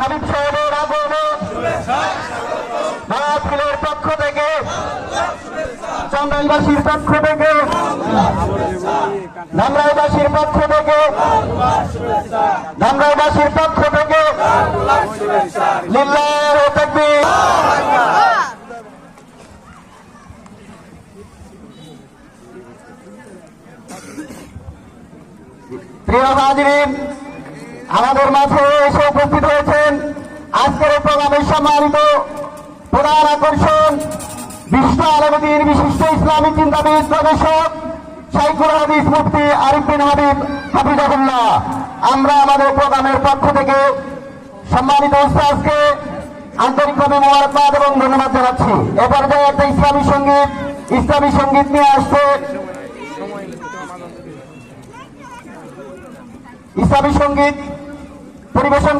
হাবিব সাহেবের আগমনে মাহফিলের পক্ষ থেকে, চন্দ্রাইবাসীর পক্ষ থেকে, ধামরাইবাসীর পক্ষ থেকে, ধামরাইবাসীর পক্ষ থেকে লিল্লাহু তাকবীর। প্রিয় হাজিরিন, আমাদের মাঝে এসে উপস্থিত হয়েছেন আজকের প্রোগ্রামের সম্মানিত প্রধান আকর্ষণ বিশ্ব আলমগীর বিশিষ্ট ইসলামী চিন্তাবিদ গবেষক শাইখুল হাদিস মুফতি আরিফ বিন হাবিব হাফিজাহুল্লাহ। আমরা আমাদের প্রোগ্রামের পক্ষ থেকে সম্মানিত উস্তাদকে আন্তরিকভাবে মোবারকবাদ এবং ধন্যবাদ জানাচ্ছি। এ পর্যায়ে একটা ইসলামী সঙ্গীত নিয়ে আসছে। ইসলামী সঙ্গীত পরিবেশন